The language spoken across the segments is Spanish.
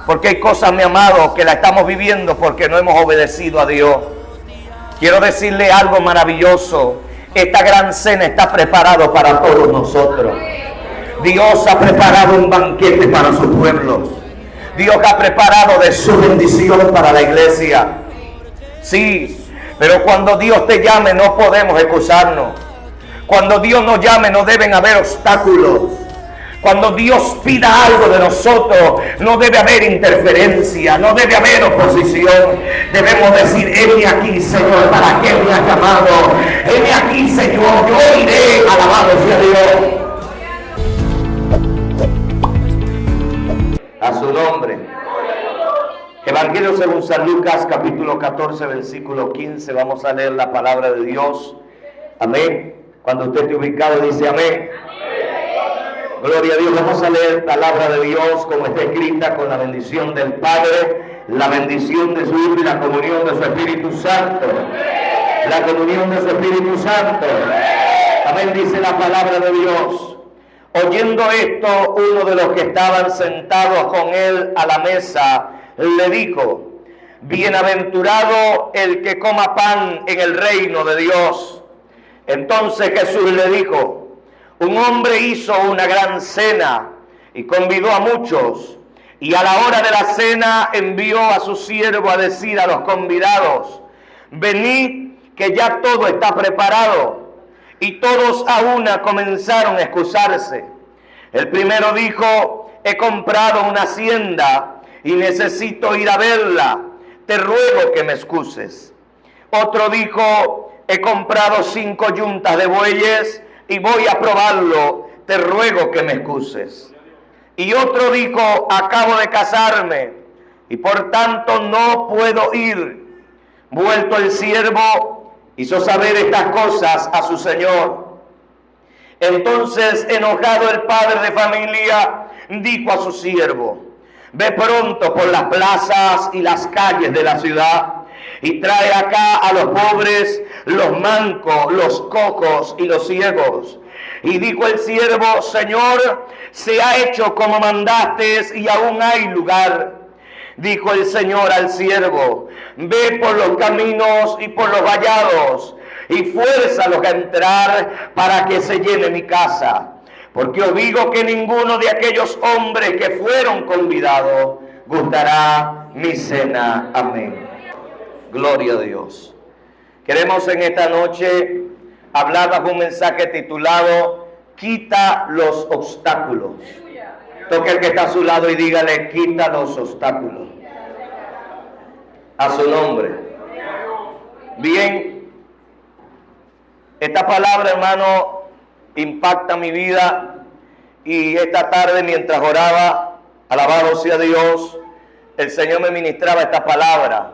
Porque hay cosas, mi amado, que la estamos viviendo porque no hemos obedecido a Dios. Quiero decirle algo maravilloso. Esta gran cena está preparada para todos nosotros. Dios ha preparado un banquete para su pueblo. Dios ha preparado de su bendición para la iglesia. Sí, pero cuando Dios te llame no podemos excusarnos. Cuando Dios nos llame no deben haber obstáculos. Cuando Dios pida algo de nosotros, no debe haber interferencia, no debe haber oposición. Debemos decir: heme aquí, Señor, ¿para qué me has llamado? Heme aquí, Señor, yo iré, alabado sea Dios. A su nombre. Evangelio según San Lucas, capítulo 14, versículo 15. Vamos a leer la palabra de Dios. Amén. Cuando usted esté ubicado, dice amén. Gloria a Dios. Vamos a leer la palabra de Dios como está escrita, con la bendición del Padre, la bendición de su Hijo y la comunión de su Espíritu Santo. La comunión de su Espíritu Santo. Amén, dice la palabra de Dios. Oyendo esto, uno de los que estaban sentados con él a la mesa le dijo: bienaventurado el que coma pan en el reino de Dios. Entonces Jesús le dijo: un hombre hizo una gran cena y convidó a muchos, y a la hora de la cena envió a su siervo a decir a los convidados: venid, que ya todo está preparado. Y todos a una comenzaron a excusarse. El primero dijo: he comprado una hacienda y necesito ir a verla, te ruego que me excuses. Otro dijo: he comprado 5 yuntas de bueyes y voy a probarlo, te ruego que me excuses. Y otro dijo: acabo de casarme y por tanto no puedo ir. Vuelto el siervo, hizo saber estas cosas a su señor. Entonces, enojado el padre de familia, dijo a su siervo: ve pronto por las plazas y las calles de la ciudad y trae acá a los pobres, los mancos, los cojos y los ciegos. Y dijo el siervo: Señor, se ha hecho como mandaste y aún hay lugar. Dijo el Señor al siervo: ve por los caminos y por los vallados y fuérzalos a entrar para que se llene mi casa. Porque os digo que ninguno de aquellos hombres que fueron convidados gustará mi cena. Amén. Gloria a Dios. Queremos en esta noche hablar bajo un mensaje titulado: quita los obstáculos. Toque al que está a su lado y dígale: quita los obstáculos. A su nombre. Bien, esta palabra, hermano, impacta mi vida. Y esta tarde, mientras oraba, alabado sea Dios, el Señor me ministraba esta palabra.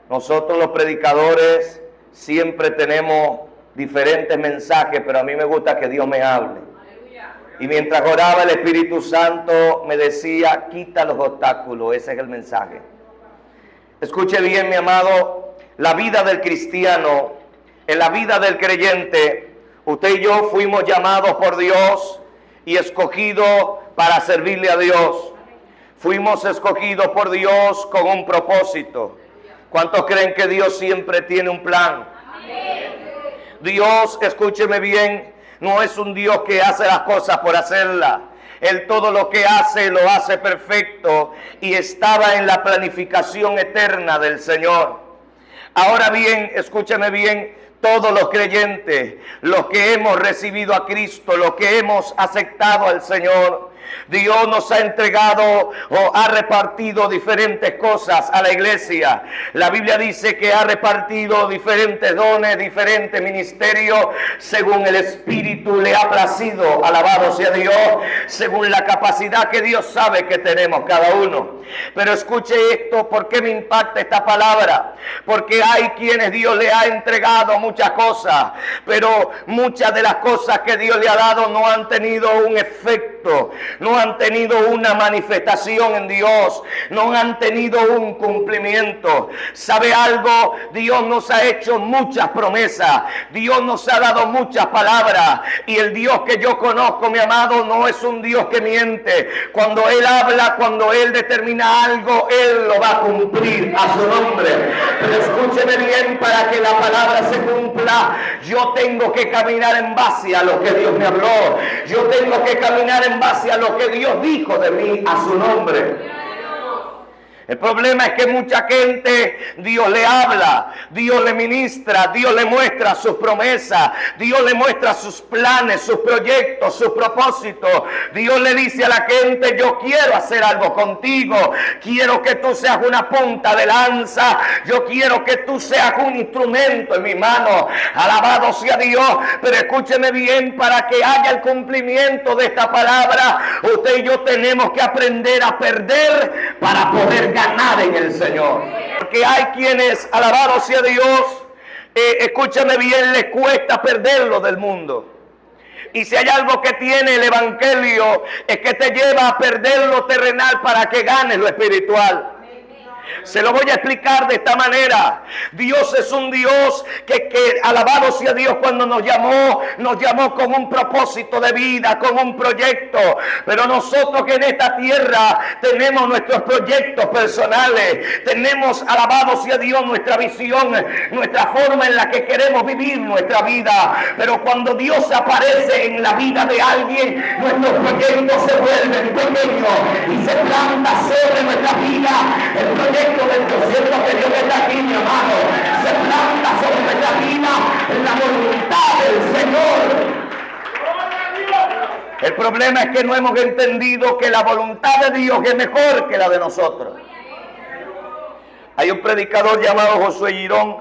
Nosotros los predicadores siempre tenemos diferentes mensajes, pero a mí me gusta que Dios me hable. Y mientras oraba, el Espíritu Santo me decía: quita los obstáculos. Ese es el mensaje. Escuche bien, mi amado, la vida del cristiano, en la vida del creyente, usted y yo fuimos llamados por Dios y escogidos para servirle a Dios. Fuimos escogidos por Dios con un propósito. ¿Cuántos creen que Dios siempre tiene un plan? Dios, escúcheme bien, no es un Dios que hace las cosas por hacerlas. Él todo lo que hace, lo hace perfecto y estaba en la planificación eterna del Señor. Ahora bien, escúcheme bien, todos los creyentes, los que hemos recibido a Cristo, los que hemos aceptado al Señor, Dios nos ha entregado o ha repartido diferentes cosas a la iglesia. La Biblia dice que ha repartido diferentes dones, diferentes ministerios, según el Espíritu le ha placido. Alabado sea Dios, según la capacidad que Dios sabe que tenemos cada uno. Pero escuche esto, ¿por qué me impacta esta palabra? Porque hay quienes Dios le ha entregado muchas cosas, pero muchas de las cosas que Dios le ha dado no han tenido un efecto proyectos no han tenido una manifestación en Dios, no han tenido un cumplimiento. ¿Sabe algo? Dios nos ha hecho muchas promesas, Dios nos ha dado muchas palabras, y el Dios que yo conozco, mi amado, no es un Dios que miente. Cuando Él habla, cuando Él determina algo, Él lo va a cumplir a su nombre. Pero escúcheme bien, para que la palabra se cumpla, yo tengo que caminar en base a lo que Dios me habló. Yo tengo que caminar en base a lo que Dios dijo de mí a su nombre. El problema es que mucha gente, Dios le habla, Dios le ministra, Dios le muestra sus promesas, Dios le muestra sus planes, sus proyectos, sus propósitos. Dios le dice a la gente: yo quiero hacer algo contigo, quiero que tú seas una punta de lanza, yo quiero que tú seas un instrumento en mi mano. Alabado sea Dios. Pero escúcheme bien, para que haya el cumplimiento de esta palabra, usted y yo tenemos que aprender a perder para poder ganar en el Señor. Porque hay quienes, alabado sea Dios, escúchame bien, les cuesta perderlo del mundo. Y si hay algo que tiene el evangelio, es que te lleva a perder lo terrenal para que ganes lo espiritual. Se lo voy a explicar de esta manera. Dios es un Dios que alabado sea Dios, cuando nos llamó con un propósito de vida, con un proyecto. Pero nosotros que en esta tierra tenemos nuestros proyectos personales, tenemos, alabado sea Dios, nuestra visión, nuestra forma en la que queremos vivir nuestra vida. Pero cuando Dios aparece en la vida de alguien, nuestros proyectos se vuelven pequeños y se planta sobre nuestra vida el proyecto del proyecto que Dios está aquí, mi hermano. Se planta sobre nuestra vida en la voluntad del Señor. El problema es que no hemos entendido que la voluntad de Dios es mejor que la de nosotros. Hay un predicador llamado Josué Girón,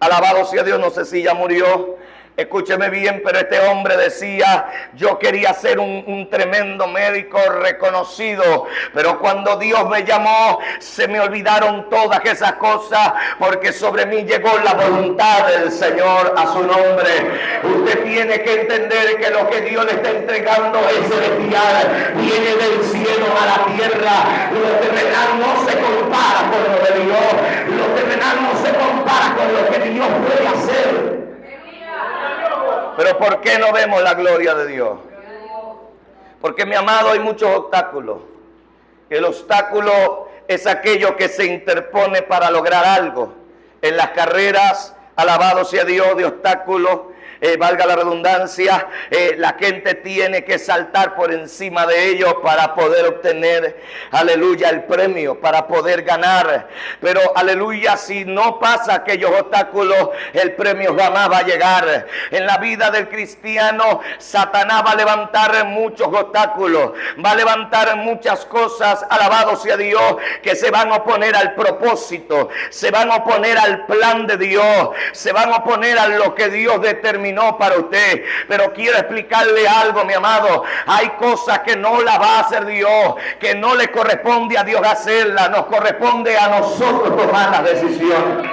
alabado sea Dios, no sé si ya murió. Escúcheme bien, pero este hombre decía: yo quería ser un tremendo médico reconocido, pero cuando Dios me llamó, se me olvidaron todas esas cosas, porque sobre mí llegó la voluntad del Señor a su nombre. Usted tiene que entender que lo que Dios le está entregando es celestial, viene del cielo a la tierra. Lo terrenal no se compara con lo de Dios, lo terrenal no se compara con lo que Dios puede hacer. Pero ¿por qué no vemos la gloria de Dios? Porque, mi amado, hay muchos obstáculos. El obstáculo es aquello que se interpone para lograr algo. En las carreras, alabado sea Dios, de obstáculos, valga la redundancia, la gente tiene que saltar por encima de ellos para poder obtener, aleluya, el premio, para poder ganar. Pero, aleluya, si no pasa aquellos obstáculos, el premio jamás va a llegar. En la vida del cristiano, Satanás va a levantar muchos obstáculos, va a levantar muchas cosas, alabado sea Dios, que se van a oponer al propósito, se van a oponer al plan de Dios, se van a oponer a lo que Dios determinó para usted. Pero quiero explicarle algo, mi amado. Hay cosas que no las va a hacer Dios, que no le corresponde a Dios hacerlas, nos corresponde a nosotros tomar las decisiones.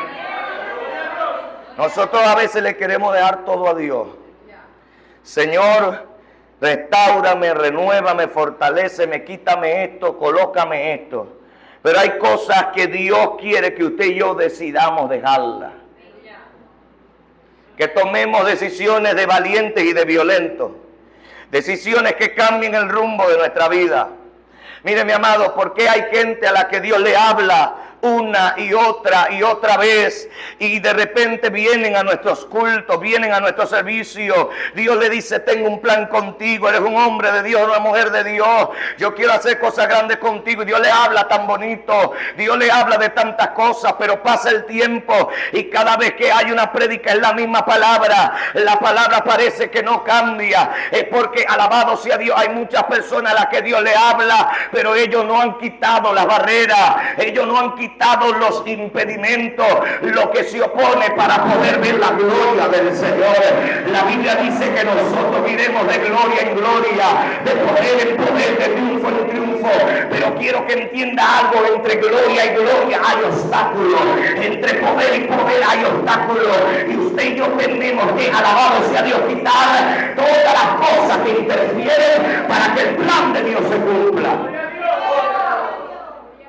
Nosotros a veces le queremos dejar todo a Dios. Señor, restáurame, renuévame, fortaléceme, quítame esto, colócame esto. Pero hay cosas que Dios quiere que usted y yo decidamos dejarlas. Que tomemos decisiones de valientes y de violentos. Decisiones que cambien el rumbo de nuestra vida. Mire, mi amado, ¿por qué hay gente a la que Dios le habla una y otra vez, y de repente vienen a nuestros cultos, vienen a nuestro servicio? Dios le dice: tengo un plan contigo, eres un hombre de Dios, una mujer de Dios, yo quiero hacer cosas grandes contigo. Y Dios le habla tan bonito, Dios le habla de tantas cosas, pero pasa el tiempo y cada vez que hay una prédica es la misma palabra. La palabra parece que no cambia. Es porque, alabado sea Dios, hay muchas personas a las que Dios le habla, pero ellos no han quitado las barreras, ellos no han quitado los impedimentos, lo que se opone para poder ver la gloria del Señor. La Biblia dice que nosotros iremos de gloria en gloria, de poder en poder, de triunfo en triunfo. Pero quiero que entienda algo: entre gloria y gloria hay obstáculos, entre poder y poder hay obstáculos, y usted y yo tenemos que, alabado sea Dios, quitar todas las cosas que interfieren para que el plan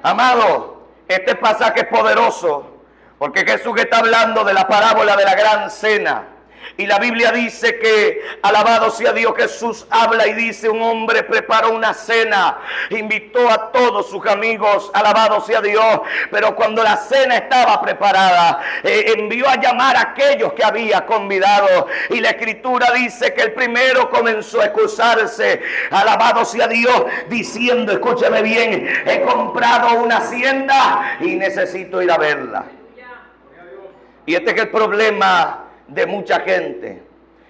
Amado, este pasaje es poderoso porque Jesús está hablando de la parábola de la gran cena. Y la Biblia dice que, alabado sea Dios, Jesús habla y dice: un hombre preparó una cena, invitó a todos sus amigos, alabado sea Dios, pero cuando la cena estaba preparada, envió a llamar a aquellos que había convidado, y la Escritura dice que el primero comenzó a excusarse, alabado sea Dios, diciendo: escúchame bien, he comprado una hacienda y necesito ir a verla. Y este es el problema de mucha gente,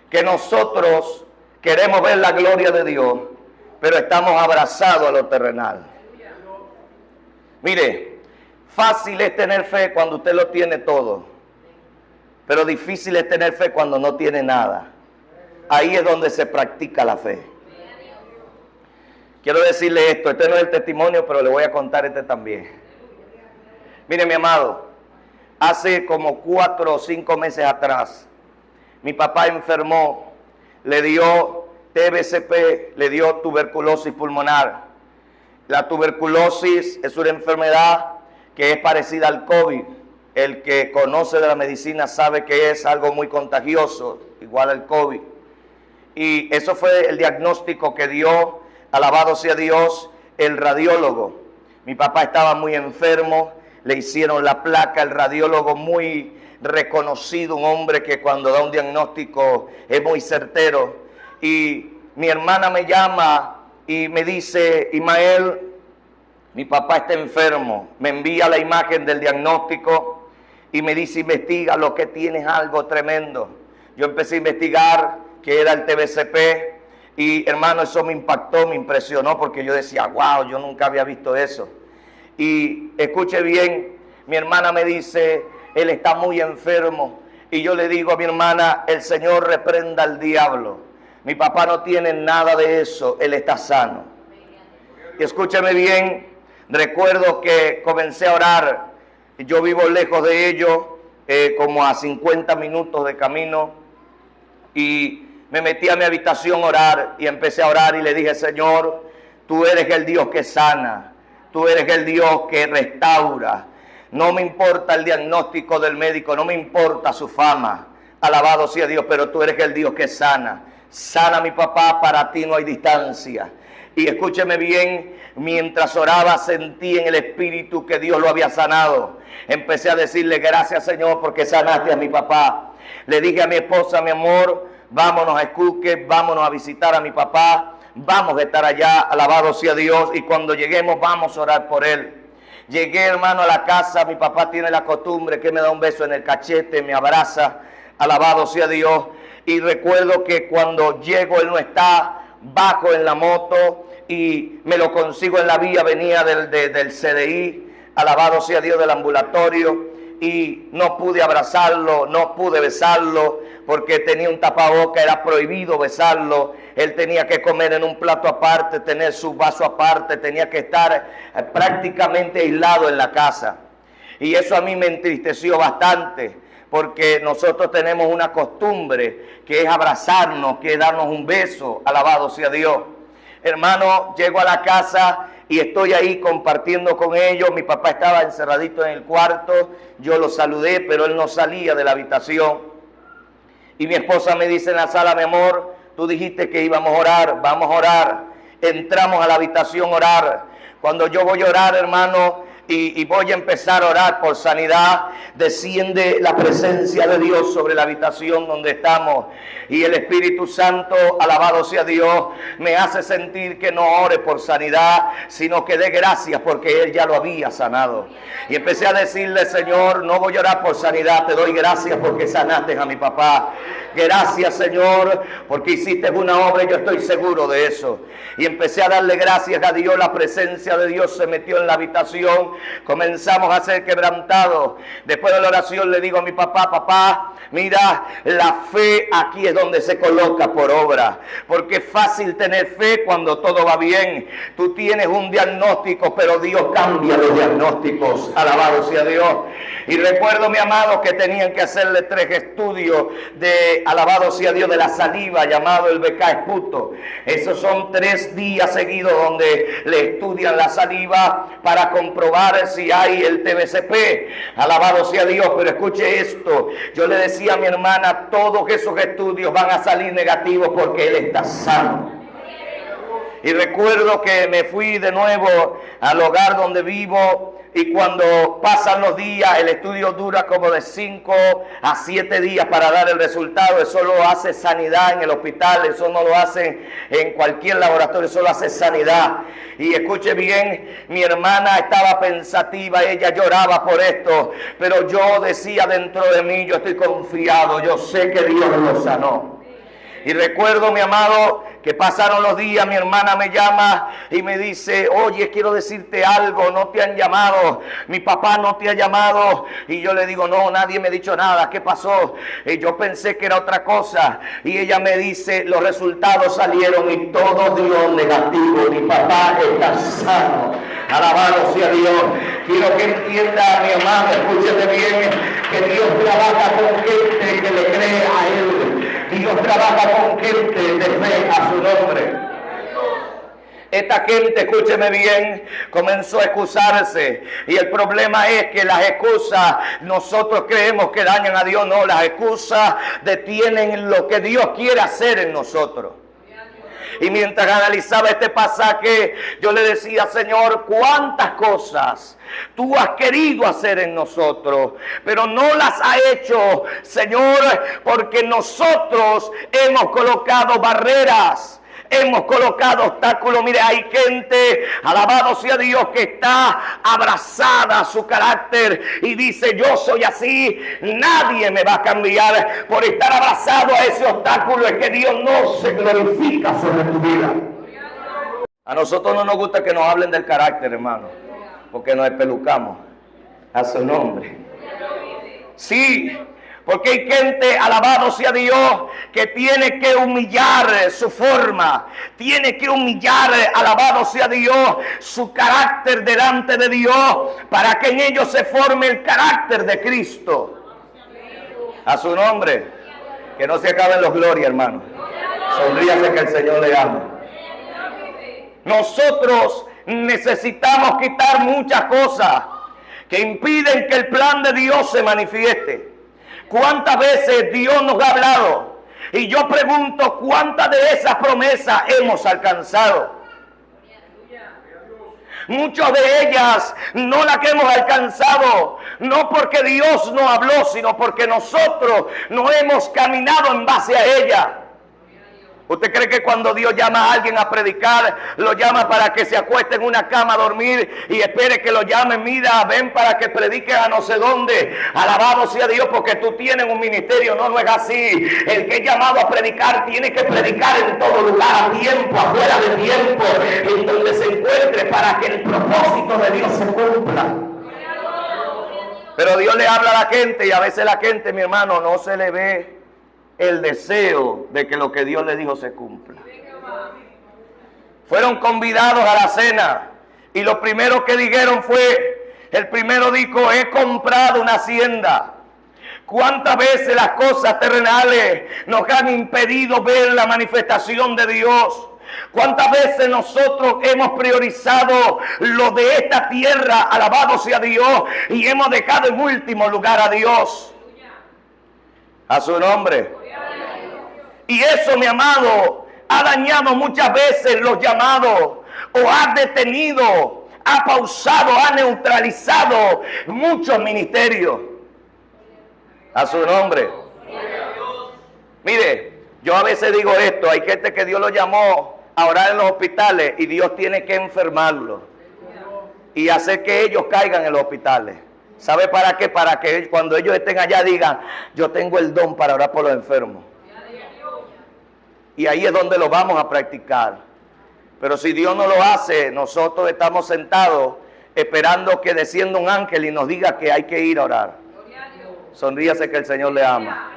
que nosotros queremos ver la gloria de Dios, pero estamos abrazados a lo terrenal. Mire, fácil es tener fe cuando usted lo tiene todo, pero difícil es tener fe cuando no tiene nada. Ahí es donde se practica la fe. Quiero decirle esto, este no es el testimonio, pero le voy a contar este también. Mire, mi amado, hace como 4 o 5 meses atrás, mi papá enfermó, le dio TBCP, le dio tuberculosis pulmonar. La tuberculosis es una enfermedad que es parecida al COVID. El que conoce de la medicina sabe que es algo muy contagioso, igual al COVID. Y eso fue el diagnóstico que dio, alabado sea Dios, el radiólogo. Mi papá estaba muy enfermo, le hicieron la placa, el radiólogo muy reconocido, un hombre que cuando da un diagnóstico es muy certero. Y mi hermana me llama y me dice: Ismael, mi papá está enfermo. Me envía la imagen del diagnóstico y me dice: investiga lo que tienes, algo tremendo. Yo empecé a investigar que era el TBCP y, hermano, eso me impactó, me impresionó, porque yo decía: wow, yo nunca había visto eso. Y escuche bien, mi hermana me dice: él está muy enfermo. Y yo le digo a mi hermana: el Señor reprenda al diablo. Mi papá no tiene nada de eso, él está sano. Y escúcheme bien, recuerdo que comencé a orar. Yo vivo lejos de ellos, como a 50 minutos de camino. Y me metí a mi habitación a orar y empecé a orar y le dije: Señor, tú eres el Dios que sana, tú eres el Dios que restaura. No me importa el diagnóstico del médico, no me importa su fama, alabado sea Dios, pero tú eres el Dios que sana. Sana a mi papá, para ti no hay distancia. Y escúcheme bien, mientras oraba sentí en el espíritu que Dios lo había sanado. Empecé a decirle: gracias, Señor, porque sanaste a mi papá. Le dije a mi esposa: mi amor, vámonos a Escuque, vámonos a visitar a mi papá, vamos a estar allá, alabado sea Dios, y cuando lleguemos vamos a orar por él. Llegué, hermano, a la casa. Mi papá tiene la costumbre que me da un beso en el cachete, me abraza, alabado sea Dios. Y recuerdo que cuando llego él no está, bajo en la moto y me lo consigo en la vía, venía del CDI, alabado sea Dios, del ambulatorio, y no pude abrazarlo, no pude besarlo, porque tenía un tapaboca, era prohibido besarlo. Él tenía que comer en un plato aparte, tener su vaso aparte, tenía que estar prácticamente aislado en la casa. Y eso a mí me entristeció bastante, porque nosotros tenemos una costumbre que es abrazarnos, que es darnos un beso, alabado sea Dios. Hermano, llego a la casa y estoy ahí compartiendo con ellos. Mi papá estaba encerradito en el cuarto, yo lo saludé, pero él no salía de la habitación. Y mi esposa me dice en la sala: mi amor, tú dijiste que íbamos a orar, vamos a orar. Entramos a la habitación a orar. Cuando yo voy a orar, hermano, y voy a empezar a orar por sanidad, desciende la presencia de Dios sobre la habitación donde estamos. Y el Espíritu Santo, alabado sea Dios, me hace sentir que no ore por sanidad, sino que dé gracias porque Él ya lo había sanado. Y empecé a decirle: Señor, no voy a orar por sanidad, te doy gracias porque sanaste a mi papá. Gracias, Señor, porque hiciste una obra y yo estoy seguro de eso. Y empecé a darle gracias a Dios. La presencia de Dios se metió en la habitación comenzamos a ser quebrantados. Después de la oración le digo a mi papá: papá, mira, la fe aquí es donde se coloca por obra, porque es fácil tener fe cuando todo va bien. Tú tienes un diagnóstico, pero Dios cambia los diagnósticos. Alabado sea Dios. Y recuerdo, mi amado, que tenían que hacerle 3 estudios de, alabado sea Dios, de la saliva, llamado el BK Esputo. Esos son 3 días seguidos donde le estudian la saliva para comprobar si hay el TBCP. Alabado sea Dios. Pero escuche esto, yo le decía a mi hermana: todos esos estudios van a salir negativos porque él está sano. Y recuerdo que me fui de nuevo al hogar donde vivo, y cuando pasan los días, el estudio dura como de 5 a 7 días para dar el resultado. Eso lo hace sanidad en el hospital, eso no lo hacen en cualquier laboratorio, eso lo hace sanidad. Y escuche bien, mi hermana estaba pensativa, ella lloraba por esto, pero yo decía dentro de mí: yo estoy confiado, yo sé que Dios lo sanó. Y recuerdo, mi amado, que pasaron los días, mi hermana me llama y me dice: oye, quiero decirte algo, no te han llamado, mi papá no te ha llamado. Y yo le digo: no, nadie me ha dicho nada, ¿qué pasó? Y yo pensé que era otra cosa. Y ella me dice: los resultados salieron y todo dio negativo, mi papá está sano. Alabado sea Dios. Quiero que entienda, mi hermano, escúchate bien, que Dios trabaja con gente que le cree a Él. Dios trabaja con gente de fe a su nombre. Esta gente, escúcheme bien, comenzó a excusarse. Y el problema es que las excusas, nosotros creemos que dañan a Dios. No, las excusas detienen lo que Dios quiere hacer en nosotros. Y mientras analizaba este pasaje, yo le decía: Señor, cuántas cosas Tú has querido hacer en nosotros, pero no las has hecho, Señor, porque nosotros hemos colocado barreras. Hemos colocado obstáculos. Mire, hay gente, alabado sea Dios, que está abrazada a su carácter y dice: yo soy así, nadie me va a cambiar. Por estar abrazado a ese obstáculo es que Dios no se glorifica sobre tu vida. A nosotros no nos gusta que nos hablen del carácter, hermano, porque nos espelucamos a su nombre. Sí, porque hay gente, alabado sea Dios, que tiene que humillar su forma, tiene que humillar, alabado sea Dios, su carácter delante de Dios, para que en ellos se forme el carácter de Cristo. A su nombre. Que no se acaben los glorias, hermano. Sonríase que el Señor le ama. Nosotros necesitamos quitar muchas cosas que impiden que el plan de Dios se manifieste. ¿Cuántas veces Dios nos ha hablado? Y yo pregunto: ¿cuántas de esas promesas hemos alcanzado? Muchas de ellas no las que hemos alcanzado, no porque Dios nos habló, sino porque nosotros no hemos caminado en base a ella. ¿Usted cree que cuando Dios llama a alguien a predicar, lo llama para que se acueste en una cama a dormir y espere que lo llamen? Mira, ven para que prediques a no sé dónde. Alabado sea Dios, porque tú tienes un ministerio. No, no es así. El que es llamado a predicar tiene que predicar en todo lugar, a tiempo, afuera de tiempo, en donde se encuentre, para que el propósito de Dios se cumpla. Pero Dios le habla a la gente y a veces la gente, mi hermano, no se le ve el deseo de que lo que Dios le dijo se cumpla. Fueron convidados a la cena y lo primero que dijeron fue, el primero dijo: he comprado una hacienda. ¿Cuántas veces las cosas terrenales nos han impedido ver la manifestación de Dios? ¿Cuántas veces nosotros hemos priorizado lo de esta tierra, alabado sea Dios, y hemos dejado en último lugar a Dios? A su nombre. Y eso, mi amado, ha dañado muchas veces los llamados, o ha detenido, ha pausado, ha neutralizado muchos ministerios. A su nombre. Mire, yo a veces digo esto: hay gente que Dios lo llamó a orar en los hospitales y Dios tiene que enfermarlos y hacer que ellos caigan en los hospitales. ¿Sabe para qué? Para que cuando ellos estén allá digan: yo tengo el don para orar por los enfermos. Y ahí es donde lo vamos a practicar. Pero si Dios no lo hace, nosotros estamos sentados esperando que descienda un ángel y nos diga que hay que ir a orar. Sonríase que el Señor le ama.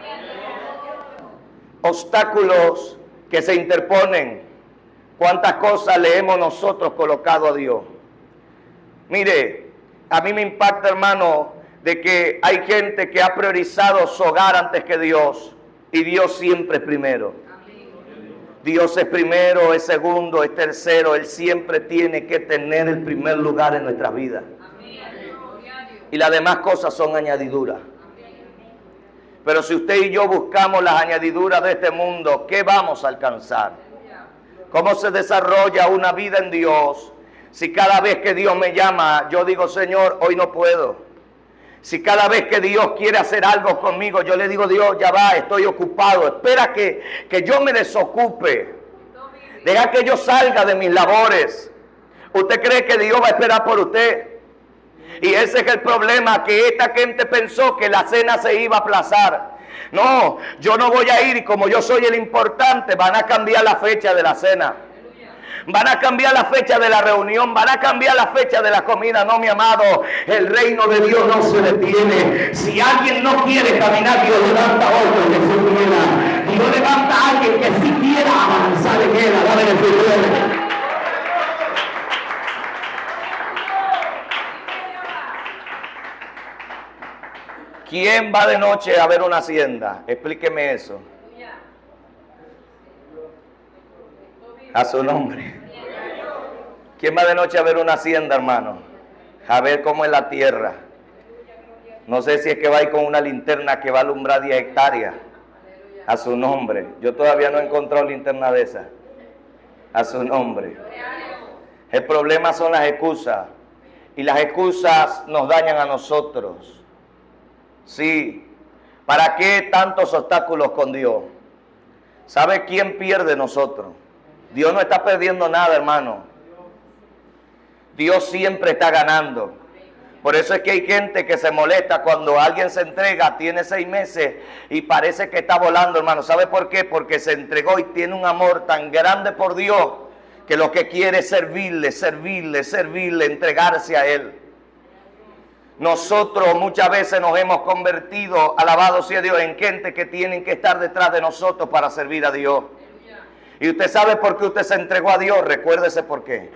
Obstáculos que se interponen. ¿Cuántas cosas le hemos nosotros colocado a Dios? Mire, a mí me impacta, hermano, de que hay gente que ha priorizado su hogar antes que Dios. Y Dios siempre es primero. Dios es primero, es segundo, es tercero. Él siempre tiene que tener el primer lugar en nuestras vidas. Y las demás cosas son añadiduras. Pero si usted y yo buscamos las añadiduras de este mundo, ¿qué vamos a alcanzar? ¿Cómo se desarrolla una vida en Dios? Si cada vez que Dios me llama, yo digo, Señor, hoy no puedo. Si cada vez que Dios quiere hacer algo conmigo, yo le digo, Dios, ya va, estoy ocupado. Espera que yo me desocupe. Deja que yo salga de mis labores. ¿Usted cree que Dios va a esperar por usted? Y ese es el problema, que esta gente pensó que la cena se iba a aplazar. No, yo no voy a ir y como yo soy el importante, van a cambiar la fecha de la cena. Van a cambiar la fecha de la reunión, van a cambiar la fecha de la comida. No, mi amado, el reino de Dios no se detiene. Si alguien no quiere caminar, Dios levanta a otro que se quiera. Dios levanta a alguien que sí quiera avanzar en él. Dale el primero. ¿Quién va de noche a ver una hacienda? Explíqueme eso. A su nombre. ¿Quién va de noche a ver una hacienda, hermano? A ver cómo es la tierra. No sé si es que va a ir con una linterna que va a alumbrar 10 hectáreas. A su nombre. Yo todavía no he encontrado linterna de esa. A su nombre. El problema son las excusas. Y las excusas nos dañan a nosotros. Sí. ¿Para qué tantos obstáculos con Dios? ¿Sabe quién pierde nosotros? Dios no está perdiendo nada, hermano. Dios siempre está ganando. Por eso es que hay gente que se molesta cuando alguien se entrega, tiene 6 meses y parece que está volando, hermano. ¿Sabe por qué? Porque se entregó y tiene un amor tan grande por Dios que lo que quiere es servirle, servirle, servirle, entregarse a Él. Nosotros muchas veces nos hemos convertido, alabado sea Dios, en gente que tienen que estar detrás de nosotros para servir a Dios. Y usted sabe por qué usted se entregó a Dios, recuérdese por qué.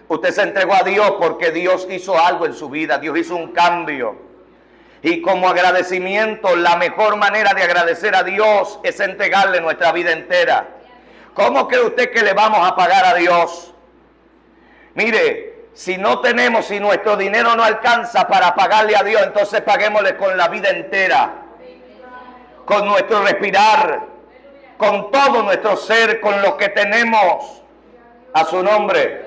Usted se entregó a Dios porque Dios hizo algo en su vida, Dios hizo un cambio. Y como agradecimiento, la mejor manera de agradecer a Dios es entregarle nuestra vida entera. ¿Cómo cree usted que le vamos a pagar a Dios? Mire, si no tenemos, si nuestro dinero no alcanza para pagarle a Dios, entonces paguémosle con la vida entera, con nuestro respirar, con todo nuestro ser, con lo que tenemos, a su nombre.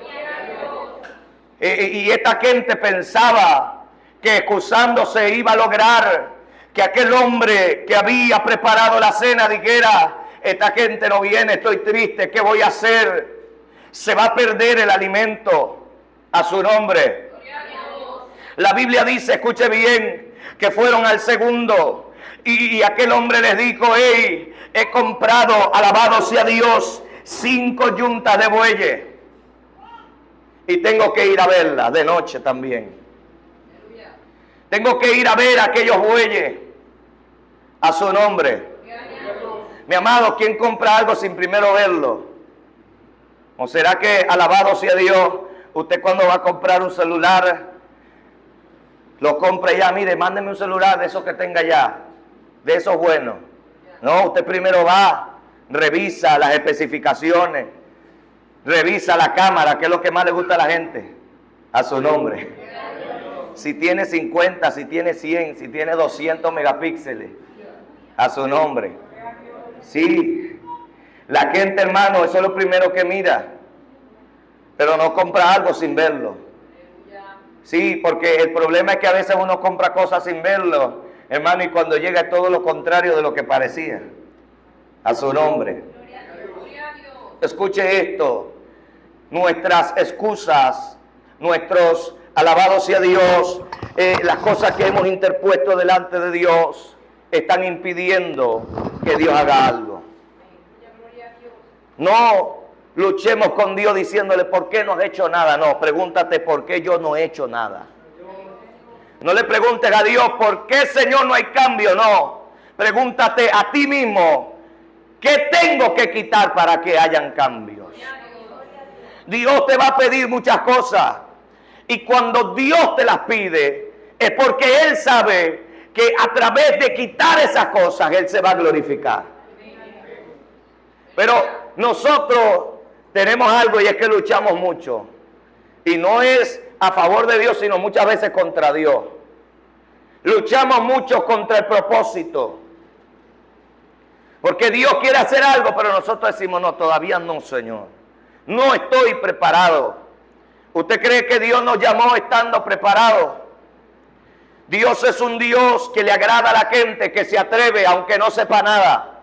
Y esta gente pensaba que excusándose iba a lograr que aquel hombre que había preparado la cena dijera, esta gente no viene, estoy triste, ¿qué voy a hacer? Se va a perder el alimento, a su nombre. La Biblia dice, escuche bien, que fueron al segundo y aquel hombre les dijo, hey, he comprado, alabado sea Dios, 5 yuntas de bueyes. Y tengo que ir a verla de noche también. Tengo que ir a ver a aquellos bueyes. A su nombre. Mi amado, ¿quién compra algo sin primero verlo? ¿O será que, alabado sea Dios, usted cuando va a comprar un celular, lo compra ya, mire, mándeme un celular de esos que tenga ya, de esos buenos? No, usted primero va, revisa las especificaciones, revisa la cámara, que es lo que más le gusta a la gente, a su nombre. Si tiene 50, si tiene 100, si tiene 200 megapíxeles, a su nombre. Sí, la gente, hermano, eso es lo primero que mira, pero no compra algo sin verlo. Sí, porque el problema es que a veces uno compra cosas sin verlo, hermano, y cuando llega es todo lo contrario de lo que parecía, a su nombre. Escuche esto, nuestras excusas, nuestros, alabados sea Dios, las cosas que hemos interpuesto delante de Dios están impidiendo que Dios haga algo. No, luchemos con Dios diciéndole, ¿por qué no has hecho nada? No, pregúntate, ¿por qué yo no he hecho nada? No le preguntes a Dios, ¿por qué, Señor, no hay cambio? No, pregúntate a ti mismo, ¿qué tengo que quitar para que hayan cambios? Dios te va a pedir muchas cosas, y cuando Dios te las pide, es porque Él sabe que a través de quitar esas cosas, Él se va a glorificar. Pero nosotros tenemos algo, y es que luchamos mucho. Y no es a favor de Dios, sino muchas veces contra Dios. Luchamos mucho contra el propósito. Porque Dios quiere hacer algo, pero nosotros decimos, no, todavía no, Señor. No estoy preparado. ¿Usted cree que Dios nos llamó estando preparados? Dios es un Dios que le agrada a la gente, que se atreve aunque no sepa nada.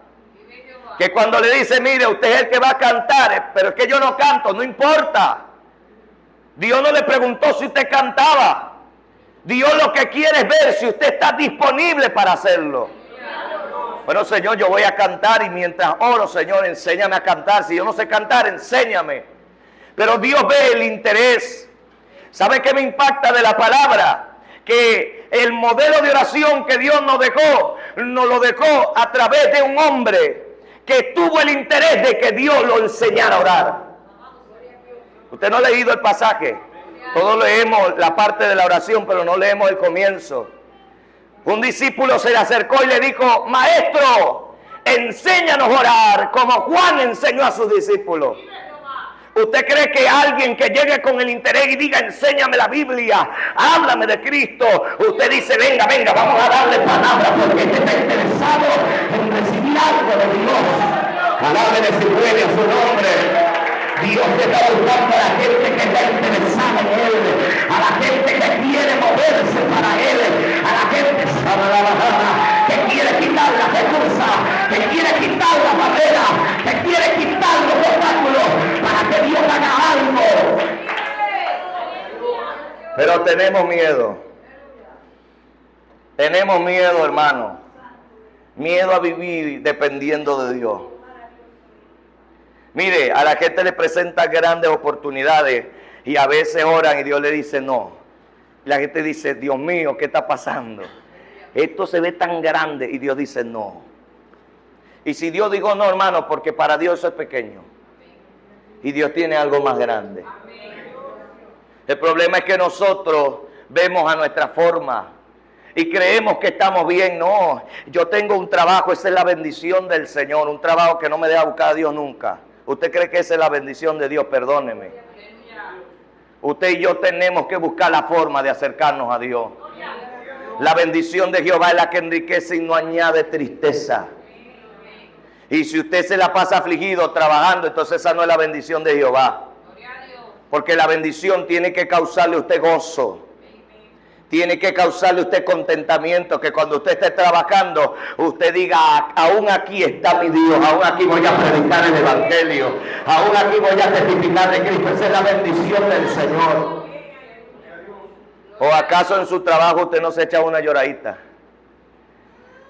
Que cuando le dice, mire, usted es el que va a cantar, pero es que yo no canto, no importa. Dios no le preguntó si usted cantaba. Dios lo que quiere es ver si usted está disponible para hacerlo. Bueno, Señor, yo voy a cantar, y mientras oro, Señor, enséñame a cantar. Si yo no sé cantar, enséñame. Pero Dios ve el interés. ¿Sabe qué me impacta de la palabra? Que el modelo de oración que Dios nos lo dejó a través de un hombre que tuvo el interés de que Dios lo enseñara a orar. Usted no ha leído el pasaje. Todos leemos la parte de la oración, pero no leemos el comienzo. Un discípulo se le acercó y le dijo, maestro, enséñanos a orar como Juan enseñó a sus discípulos. ¿Usted cree que alguien que llegue con el interés y diga, enséñame la Biblia, háblame de Cristo, usted dice, venga, vamos a darle palabra porque este está interesado en recibir algo de Dios? Alábele si puede a su nombre. Dios está buscando a la gente que está interesada en Él, a la gente que quiere moverse para Él, a la gente que quiere quitar las excusas, que quiere quitar las barreras, que quiere quitar los obstáculos para que Dios haga algo. Pero tenemos miedo. Tenemos miedo, hermano. Miedo a vivir dependiendo de Dios. Mire, a la gente le presenta grandes oportunidades y a veces oran y Dios le dice no. Y la gente dice, Dios mío, ¿qué está pasando? Esto se ve tan grande y Dios dice no. Y si Dios dijo no, hermano, porque para Dios eso es pequeño. Y Dios tiene algo más grande. El problema es que nosotros vemos a nuestra forma y creemos que estamos bien. No, yo tengo un trabajo, esa es la bendición del Señor, un trabajo que no me deja buscar a Dios nunca. ¿Usted cree que esa es la bendición de Dios? Perdóneme. Usted y yo tenemos que buscar la forma de acercarnos a Dios. La bendición de Jehová es la que enriquece y no añade tristeza. Y si usted se la pasa afligido trabajando, entonces esa no es la bendición de Jehová. Porque la bendición tiene que causarle a usted gozo. Tiene que causarle a usted contentamiento, que cuando usted esté trabajando, usted diga, aún aquí está mi Dios, aún aquí voy a predicar el Evangelio, aún aquí voy a testificar de Cristo. Esa es la bendición del Señor. ¿O acaso en su trabajo usted no se echa una lloradita?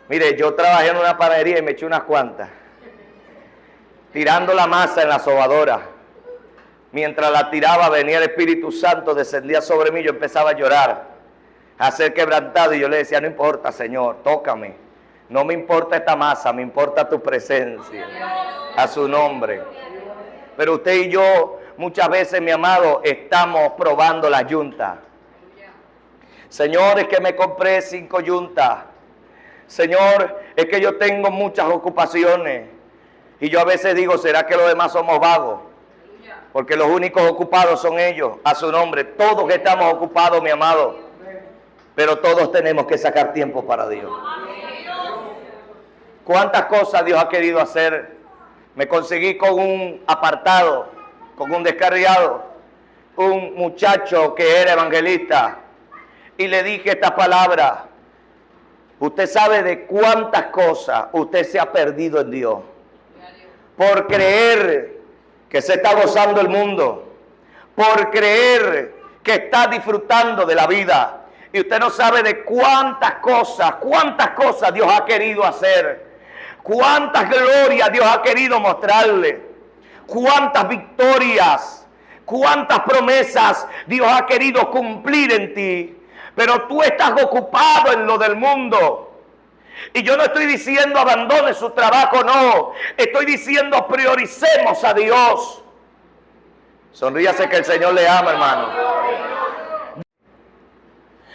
Mire, yo trabajé en una panadería y me eché unas cuantas, tirando la masa en la sobadora. Mientras la tiraba venía el Espíritu Santo, descendía sobre mí, yo empezaba a llorar, a ser quebrantado, y yo le decía, no importa, Señor, tócame, no me importa esta masa, me importa tu presencia, a su nombre. Pero usted y yo muchas veces, mi amado, estamos probando la yunta. Señor, es que me compré 5 yuntas. Señor, es que yo tengo muchas ocupaciones. Y yo a veces digo, ¿será que los demás somos vagos? Porque los únicos ocupados son ellos, a su nombre. Todos estamos ocupados, mi amado. Pero todos tenemos que sacar tiempo para Dios. ¿Cuántas cosas Dios ha querido hacer? Me conseguí con un apartado, con un descarriado, un muchacho que era evangelista. Y le dije esta palabra. Usted sabe de cuántas cosas usted se ha perdido en Dios. Por creer que se está gozando el mundo. Por creer que está disfrutando de la vida. Y usted no sabe de cuántas cosas Dios ha querido hacer. Cuántas glorias Dios ha querido mostrarle. cuántas victorias, cuántas promesas Dios ha querido cumplir en ti. Pero tú estás ocupado en lo del mundo. Y yo no estoy diciendo abandone su trabajo, no. Estoy diciendo prioricemos a Dios. Sonríase que el Señor le ama, hermano.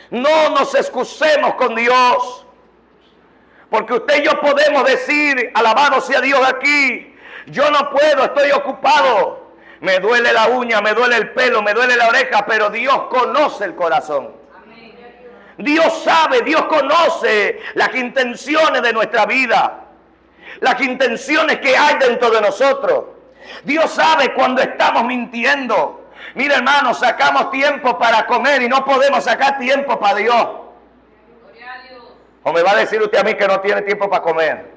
No nos excusemos con Dios. Porque usted y yo podemos decir, alabado sea Dios aquí, yo no puedo, estoy ocupado. Me duele la uña, me duele el pelo, me duele la oreja, pero Dios conoce el corazón. Dios sabe, Dios conoce las intenciones de nuestra vida, las intenciones que hay dentro de nosotros. Dios sabe cuando estamos mintiendo. Mira, hermano, sacamos tiempo para comer y no podemos sacar tiempo para Dios. ¿O me va a decir usted a mí que no tiene tiempo para comer?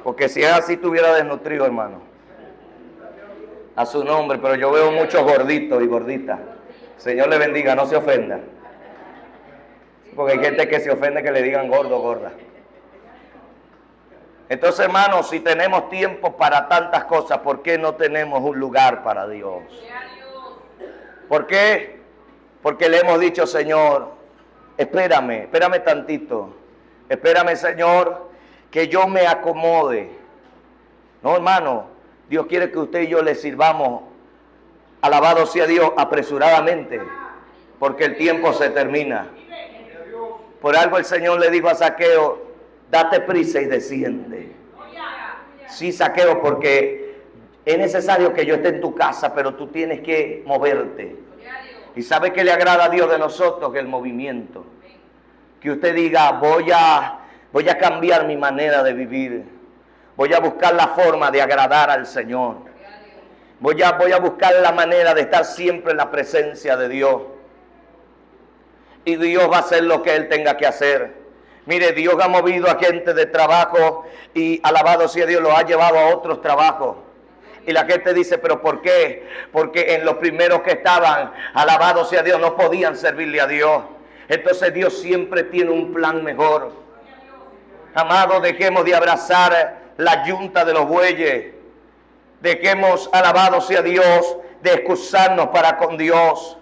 Porque si es así, estuviera desnutrido, hermano. A su nombre, pero yo veo muchos gorditos y gorditas. Señor le bendiga, no se ofenda. Porque hay gente que se ofende que le digan gordo o gorda. Entonces, hermanos, si tenemos tiempo para tantas cosas, ¿por qué no tenemos un lugar para Dios? ¿Por qué? Porque le hemos dicho, Señor, espérame tantito. Espérame, Señor, que yo me acomode. No, hermano, Dios quiere que usted y yo le sirvamos, alabado sea Dios, apresuradamente, porque el tiempo se termina. Por algo el Señor le dijo a Zaqueo, date prisa y desciende. Sí, Zaqueo, porque es necesario que yo esté en tu casa, pero tú tienes que moverte. ¿Y sabe qué le agrada a Dios de nosotros? Que el movimiento. Que usted diga, voy a cambiar mi manera de vivir. Voy a buscar la forma de agradar al Señor. Voy a buscar la manera de estar siempre en la presencia de Dios. Y Dios va a hacer lo que Él tenga que hacer. Mire, Dios ha movido a gente de trabajo y alabado sea Dios, lo ha llevado a otros trabajos. Y la gente dice, ¿pero por qué? Porque en los primeros que estaban, alabado sea Dios, no podían servirle a Dios. Entonces Dios siempre tiene un plan mejor. Amados, dejemos de abrazar la yunta de los bueyes. Dejemos, alabado sea Dios, de excusarnos para con Dios.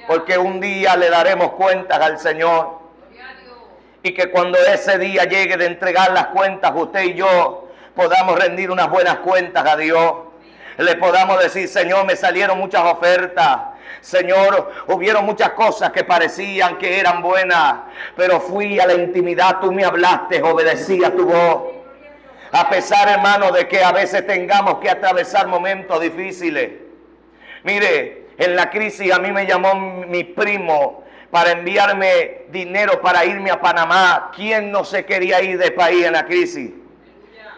Porque un día le daremos cuentas al Señor. Y que cuando ese día llegue de entregar las cuentas, usted y yo podamos rendir unas buenas cuentas a Dios. Le podamos decir, Señor, me salieron muchas ofertas. Señor, hubieron muchas cosas que parecían que eran buenas, pero fui a la intimidad, tú me hablaste, obedecí a tu voz. A pesar, hermano, de que a veces tengamos que atravesar momentos difíciles. Mire, en la crisis a mí me llamó mi primo para enviarme dinero para irme a Panamá. ¿Quién no se quería ir de país en la crisis?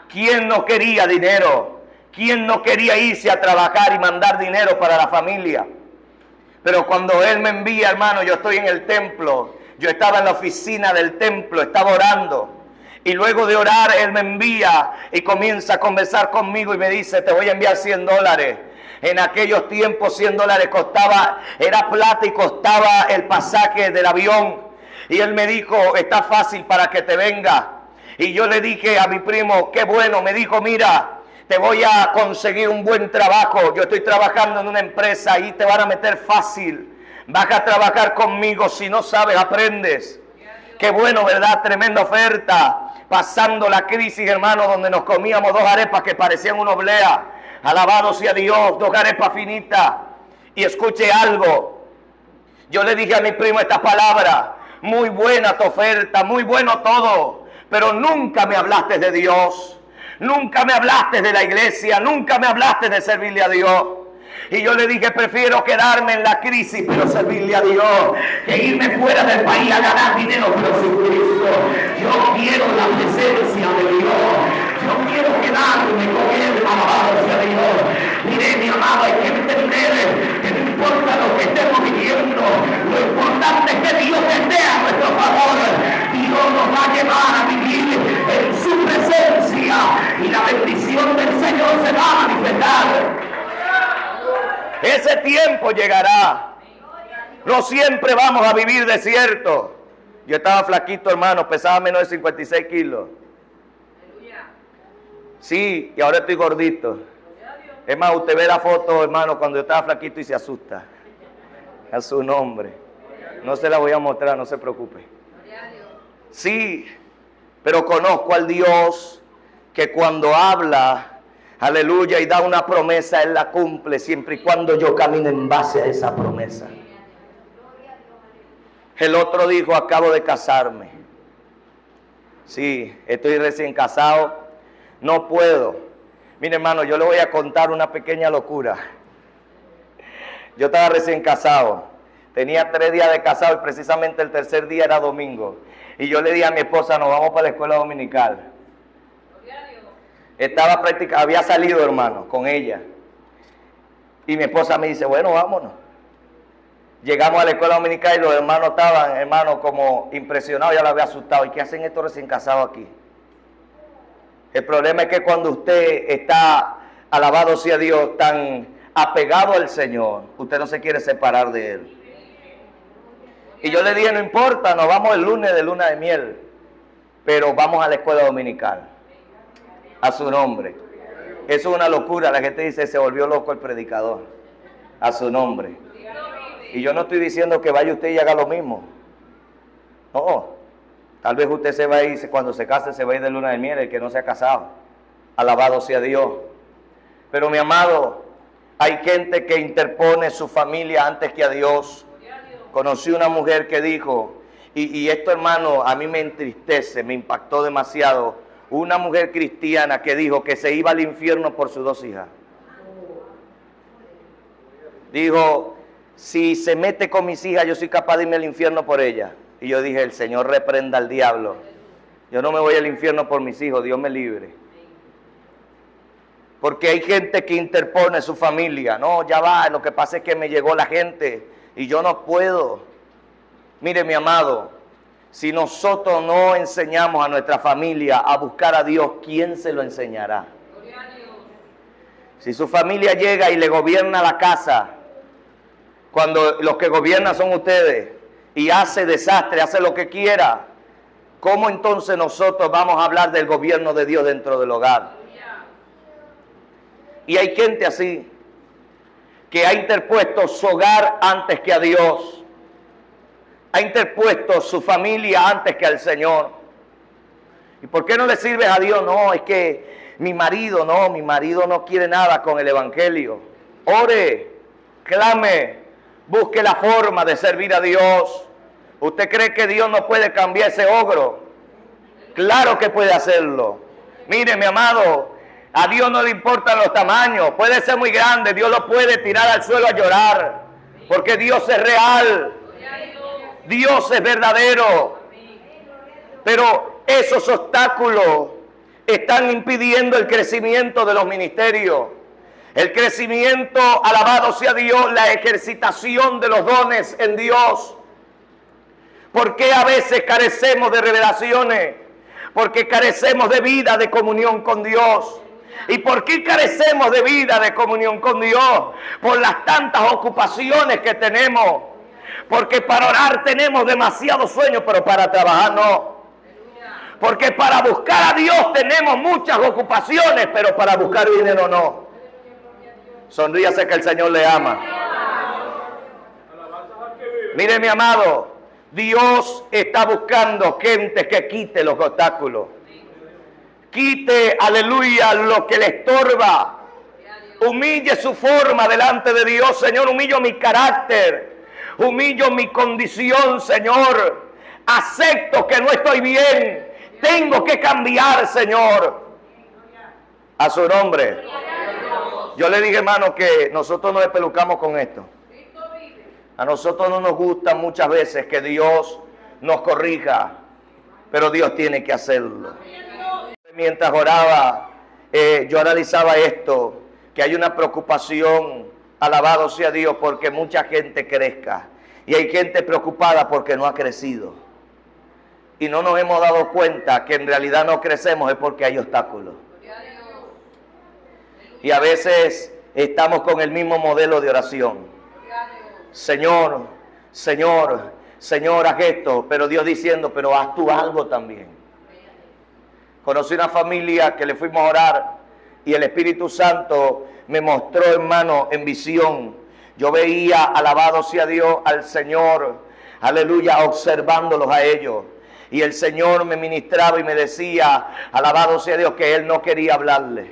¿Quién no quería dinero? ¿Quién no quería irse a trabajar y mandar dinero para la familia? Pero cuando él me envía, hermano, yo estoy en el templo. Yo estaba en la oficina del templo, estaba orando. Y luego de orar, él me envía y comienza a conversar conmigo y me dice, te voy a enviar $100. En aquellos tiempos $100 costaba, era plata y costaba el pasaje del avión. Y él me dijo, está fácil para que te venga. Y yo le dije a mi primo, qué bueno. Me dijo, mira, te voy a conseguir un buen trabajo. Yo estoy trabajando en una empresa y te van a meter fácil. Vas a trabajar conmigo, si no sabes, aprendes. Qué bueno, ¿verdad? Tremenda oferta. Pasando la crisis, hermano, donde nos comíamos 2 arepas que parecían una oblea. Alabado sea Dios, 2 arepas finitas. Y escuche algo. Yo le dije a mi primo esta palabra. Muy buena tu oferta, muy bueno todo. Pero nunca me hablaste de Dios. Nunca me hablaste de la iglesia. Nunca me hablaste de servirle a Dios. Y yo le dije, prefiero quedarme en la crisis, pero servirle a Dios, que irme fuera del país a ganar dinero por Jesucristo. Yo quiero la presencia de Dios. Yo quiero quedarme con Él, alabado sea Dios. Mire, mi amado, hay que entender que no importa lo que estemos viviendo, lo importante es que Dios esté a nuestro favor. Dios nos va a llevar a vivir en su presencia y la bendición del Señor se va a manifestar. Ese tiempo llegará. No siempre vamos a vivir desierto. Yo estaba flaquito, hermano, pesaba menos de 56 kilos. Sí, y ahora estoy gordito. Es más, usted ve la foto, hermano, cuando yo estaba flaquito y se asusta. A su nombre. No se la voy a mostrar, no se preocupe. Sí, pero conozco al Dios que cuando habla, aleluya, y da una promesa, Él la cumple siempre y cuando yo camine en base a esa promesa. El otro dijo, acabo de casarme. Sí, estoy recién casado, no puedo. Mire, hermano, yo le voy a contar una pequeña locura. Yo estaba recién casado, tenía 3 días de casado y precisamente el tercer día era domingo. Y yo le dije a mi esposa, nos vamos para la escuela dominical. Estaba prácticamente, había salido, hermano, con ella. Y mi esposa me dice, bueno, vámonos. Llegamos a la escuela dominical y los hermanos estaban, hermano, como impresionados, ya lo había asustado. ¿Y qué hacen estos recién casados aquí? El problema es que cuando usted está, alabado sea Dios, tan apegado al Señor, usted no se quiere separar de Él. Y yo le dije, no importa, nos vamos el lunes de luna de miel, pero vamos a la escuela dominical. A su nombre. Eso es una locura. La gente dice, se volvió loco el predicador. A su nombre. Y yo no estoy diciendo que vaya usted y haga lo mismo. No. Tal vez usted se va a ir, cuando se case, se va a ir de luna de miel, el que no se ha casado. Alabado sea Dios. Pero mi amado, hay gente que interpone su familia antes que a Dios. Conocí una mujer que dijo, y esto, hermano, a mí me entristece, me impactó demasiado. Una mujer cristiana que dijo que se iba al infierno por sus 2 hijas. Dijo, si se mete con mis hijas, yo soy capaz de irme al infierno por ellas. Y yo dije, el Señor reprenda al diablo. Yo no me voy al infierno por mis hijos, Dios me libre. Porque hay gente que interpone su familia. No, ya va, lo que pasa es que me llegó la gente y yo no puedo. Mire, mi amado, si nosotros no enseñamos a nuestra familia a buscar a Dios, ¿quién se lo enseñará? Si su familia llega y le gobierna la casa, cuando los que gobiernan son ustedes, y hace desastre, hace lo que quiera, ¿cómo entonces nosotros vamos a hablar del gobierno de Dios dentro del hogar? Y hay gente así, que ha interpuesto su hogar antes que a Dios. Ha interpuesto su familia antes que al Señor. ¿Y por qué no le sirves a Dios? No, es que mi marido no quiere nada con el Evangelio. Ore, clame, busque la forma de servir a Dios. ¿Usted cree que Dios no puede cambiar ese ogro? Claro que puede hacerlo. Mire, mi amado, a Dios no le importan los tamaños. Puede ser muy grande, Dios lo puede tirar al suelo a llorar. Porque Dios es real. Dios es verdadero. Pero esos obstáculos están impidiendo el crecimiento de los ministerios. El crecimiento, alabado sea Dios, la ejercitación de los dones en Dios. ¿Por qué a veces carecemos de revelaciones? Porque carecemos de vida de comunión con Dios. ¿Y por qué carecemos de vida de comunión con Dios? Por las tantas ocupaciones que tenemos. Porque para orar tenemos demasiado sueño, pero para trabajar no. Porque para buscar a Dios tenemos muchas ocupaciones, pero para buscar dinero no. Sonríase que el Señor le ama. Mire, mi amado, Dios está buscando gente que quite los obstáculos. Quite, aleluya, lo que le estorba. Humille su forma delante de Dios. Señor, humillo mi carácter. Humillo mi condición, Señor. Acepto que no estoy bien. Tengo que cambiar, Señor. A su nombre. Yo le dije, hermano, que nosotros nos espelucamos con esto. A nosotros no nos gusta muchas veces que Dios nos corrija, pero Dios tiene que hacerlo. Mientras oraba, yo analizaba esto, que hay una preocupación, alabado sea Dios, porque mucha gente crezca. Y hay gente preocupada porque no ha crecido. Y no nos hemos dado cuenta que en realidad no crecemos es porque hay obstáculos. Y a veces estamos con el mismo modelo de oración. Señor, Señor, Señor, haz esto. Pero Dios diciendo, pero haz tú algo también. Conocí una familia que le fuimos a orar y el Espíritu Santo me mostró, hermano, en visión. Yo veía, alabado sea Dios, al Señor, aleluya, observándolos a ellos. Y el Señor me ministraba y me decía, alabado sea Dios, que Él no quería hablarle.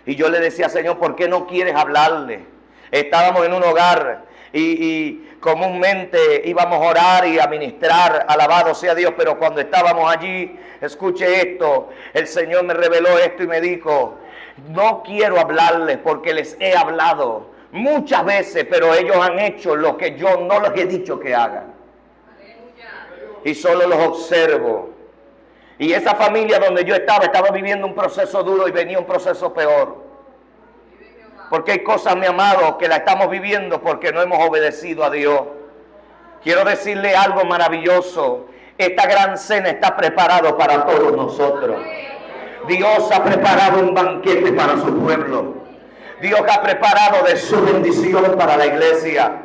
Y yo le decía, Señor, ¿por qué no quieres hablarle? Estábamos en un hogar y comúnmente íbamos a orar y a ministrar, alabado sea Dios, pero cuando estábamos allí, escuche esto, el Señor me reveló esto y me dijo, no quiero hablarles porque les he hablado muchas veces, pero ellos han hecho lo que yo no les he dicho que hagan. Y solo los observo. Y esa familia donde yo estaba viviendo un proceso duro y venía un proceso peor. Porque hay cosas, mi amado, que la estamos viviendo porque no hemos obedecido a Dios. Quiero decirle algo maravilloso. Esta gran cena está preparada para todos nosotros. Dios ha preparado un banquete para su pueblo. Dios ha preparado de su bendición para la iglesia.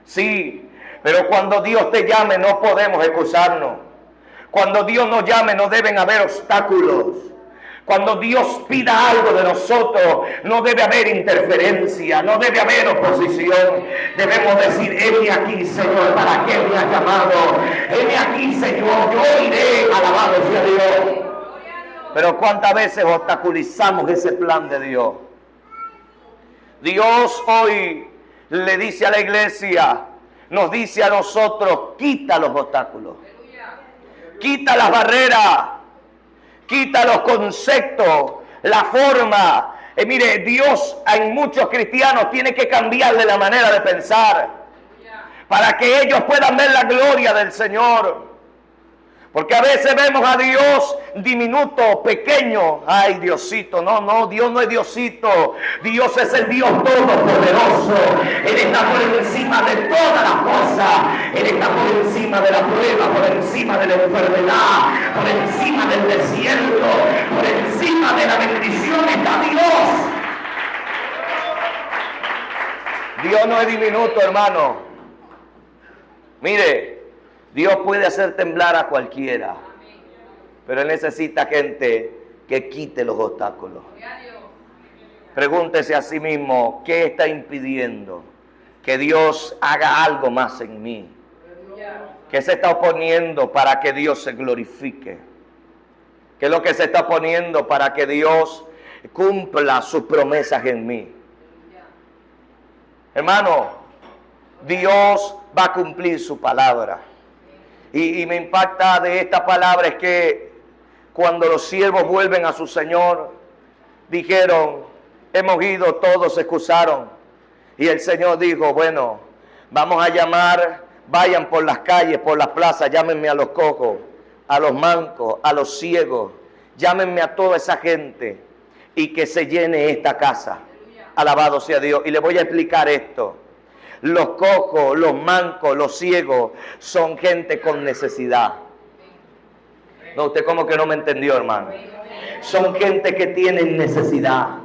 Sí, pero cuando Dios te llame no podemos excusarnos. Cuando Dios nos llame no deben haber obstáculos. Cuando Dios pida algo de nosotros, no debe haber interferencia, no debe haber oposición. Debemos decir, heme aquí, Señor, ¿para qué me has llamado? Heme aquí, Señor, yo iré, alabado sea Dios. Pero ¿cuántas veces obstaculizamos ese plan de Dios? Dios hoy le dice a la iglesia, nos dice a nosotros, quita los obstáculos, quita las barreras, quita los conceptos, la forma. Mire, Dios en muchos cristianos tiene que cambiarle la manera de pensar para que ellos puedan ver la gloria del Señor. Porque a veces vemos a Dios diminuto, pequeño. Ay, Diosito, no, Dios no es Diosito. Dios es el Dios todopoderoso. Él está por encima de todas las cosas. Él está por encima de la prueba, por encima de la enfermedad, por encima del desierto, por encima de la bendición está Dios. Dios no es diminuto, hermano. Mire, Dios puede hacer temblar a cualquiera, pero Él necesita gente que quite los obstáculos. Pregúntese a sí mismo, ¿qué está impidiendo que Dios haga algo más en mí? ¿Qué se está oponiendo para que Dios se glorifique? ¿Qué es lo que se está oponiendo para que Dios cumpla sus promesas en mí? Hermano, Dios va a cumplir su palabra. Y me impacta de esta palabra es que cuando los siervos vuelven a su Señor, dijeron, hemos ido, todos se excusaron. Y el Señor dijo, bueno, vamos a llamar, vayan por las calles, por las plazas, llámenme a los cojos, a los mancos, a los ciegos, llámenme a toda esa gente y que se llene esta casa. Alabado sea Dios. Y le voy a explicar esto. Los cojos, los mancos, los ciegos son gente con necesidad. No, usted como que no me entendió, hermano. Son gente que tienen necesidad.